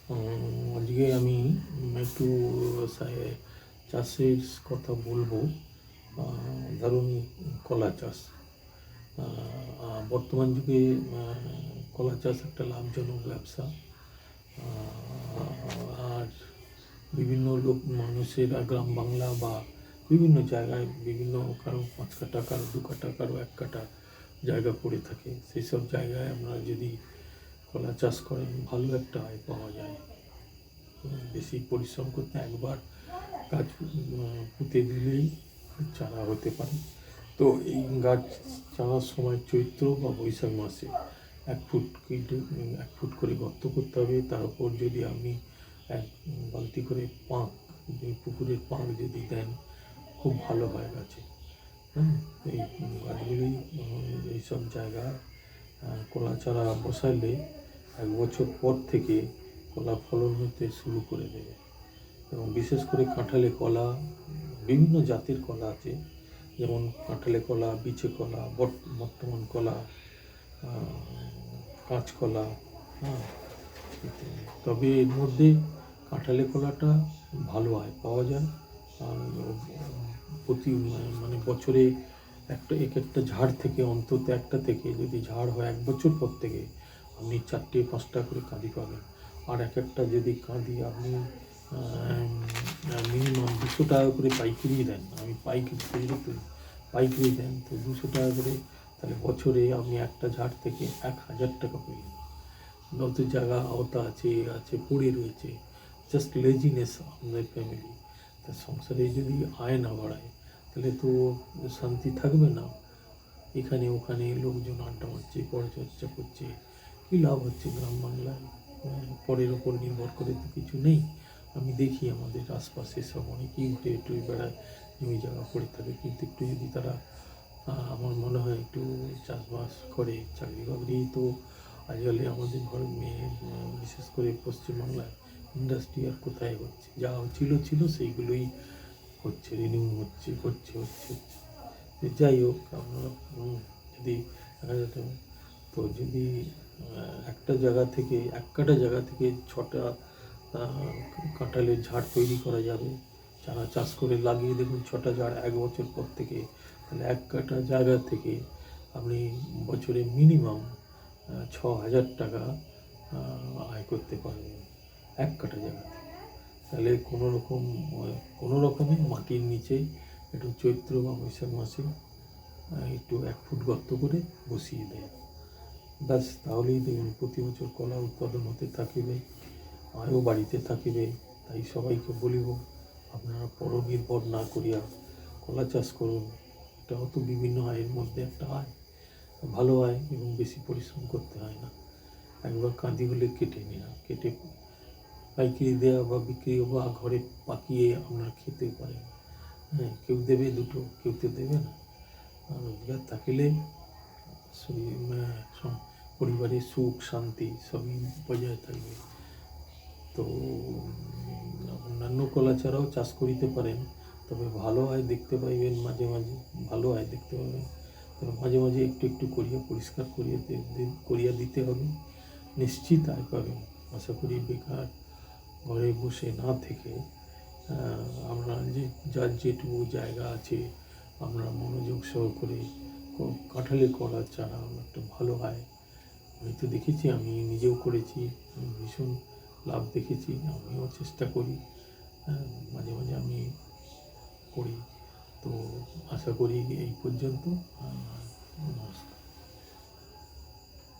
আজকে আমি একটু চাষের কথা বলবো। ধরুন, কলা চাষ। বর্তমান যুগে কলা চাষ একটা লাভজনক ব্যবসা। আর বিভিন্ন মানুষেরা গ্রাম বাংলা বা বিভিন্ন জায়গায় বিভিন্ন, কারো 5 কাঠা, কারো 2 কাঠা, কারো 1 কাঠা জায়গা পড়ে থাকে। সেই সব জায়গায় আপনারা যদি কলা চাষ করেন, ভালো একটা আয় পাওয়া যায়। বেশি পরিশ্রম করতে, একবার গাছ পুঁতে দিলেই চারা হতে পারে। তো এই গাছ চারার সময় চৈত্র বা বৈশাখ মাসে 1 ফুট করে গর্ত করতে হবে। তার উপর যদি আপনি 1 বালতি করে পাঁক, পুকুরের পাঁক যদি দেন, খুব ভালো হয় গাছে। এই গাছগুলি, এইসব জায়গায় কলা চারা বসাইলে 1 বছর পর থেকে কলা ফলন হতে শুরু করে দেবে। এবং বিশেষ করে কাঁঠালে কলা, বিভিন্ন জাতের কলা আছে, যেমন কাঁঠালে কলা, বিচে কলা, বর্তমান কলা, কাঁচকলা। হ্যাঁ, তবে এর মধ্যে কাঁঠালে কলাটা ভালো আয় পাওয়া যায়। প্রতি বছরে একটা ঝাড় থেকে, অন্তত একটা থেকে যদি ঝাড় হয়, 1 বছর পর থেকে আপনি 4টে-5টা করে কাঁদি পাবেন। আর একটা যদি কাঁদি আপনি মিনিমাম 200 টাকা করে পাইকারি দেন, আমি পাইকারি দেন, তো 200 টাকা করে, তাহলে বছরে আপনি একটা ঝাড় থেকে 1000 টাকা পেলেন। যত জায়গা আওতা আছে পড়ে রয়েছে, জাস্ট লেজিনেস আপনাদের ফ্যামিলি। তা সংসারে যদি আয় না বাড়ায়, তাহলে তো শান্তি থাকবে না। এখানে ওখানে লোকজন আড্ডা মারছে, পরচর্চা করছে, কী লাভ হচ্ছে গ্রাম বাংলায়? পরের ওপর নির্ভর করে তো কিছু নেই। আমি দেখি আমাদের আশপাশে সব অনেকেই ঘুরে বেড়ায়, জমি জায়গা পড়ে থাকে, কিন্তু একটু যদি তারা, আমার মনে হয়, একটু চাষবাস করে, চাকরি বাকরি তো আজকাল আমাদের ঘরের মেয়ে, বিশেষ করে পশ্চিমবাংলায় ইন্ডাস্ট্রি আর কোথায় হচ্ছে? যা ছিল সেইগুলোই হচ্ছে, রিনিউ হচ্ছে। যাই হোক, আপনারা যদি দেখা যেত, তো যদি একটা জায়গা থেকে, 1 কাঠা জায়গা থেকে 6টা কাঁঠালের ঝাড় তৈরি করা যাবে। চারা চাষ করে লাগিয়ে দেখুন 6টা ঝাড় 1 বছর পর থেকে, তাহলে 1 কাঠা জায়গা থেকে আপনি বছরে মিনিমাম 6,000 টাকা আয় করতে পারবেন 1 কাঠা জায়গা থেকে। তাহলে কোনো রকমে মাটির নিচে একটু চৈত্র বা বৈশাখ মাসে একটু 1 ফুট গর্ত করে বসিয়ে দেয়, ব্যাস, তাহলেই দেখুন প্রতি বছর কলা উৎপাদন হতে থাকিবে, আয়ও বাড়িতে থাকিবে। তাই সবাইকে বলিব, আপনারা পরনির্ভর না করিয়া কলা চাষ করুন। এটাও তো বিভিন্ন আয়ের মধ্যে একটা আয়, ভালো আয়, এবং বেশি পরিশ্রম করতে হয় না। একবার কাঁদি হলে কেটে পাইকারি দেওয়া বা বিক্রি বা ঘরে পাকিয়ে আপনারা খেতে পারেন। হ্যাঁ, কেউ দেবে 2টো, কেউ তো দেবে না। রোজগার থাকিলে পরিবারের সুখ শান্তি সবই বজায় থাকবে। তো অন্যান্য কলা ছাড়াও চাষ করিতে পারেন, তবে ভালো আয় দেখতে পাইবেন মাঝে মাঝে, ভালো আয় দেখতে পাবেন। তবে মাঝে মাঝে একটু করিয়া পরিষ্কার করিয়া দিতে হবে, নিশ্চিত আয় পাবেন। আশা করি বেকার ঘরে বসে না থেকে আমরা যার যেটুকু জায়গা আছে, আমরা মনোযোগ সহকারে কাঁঠালে কলার চারা একটা ভালো হয়। আমি তো দেখেছি, আমি নিজেও করেছি, ভীষণ লাভ দেখেছি। আমিও চেষ্টা করি, মাঝে মাঝে আমি করি। তো আশা করি এই পর্যন্ত।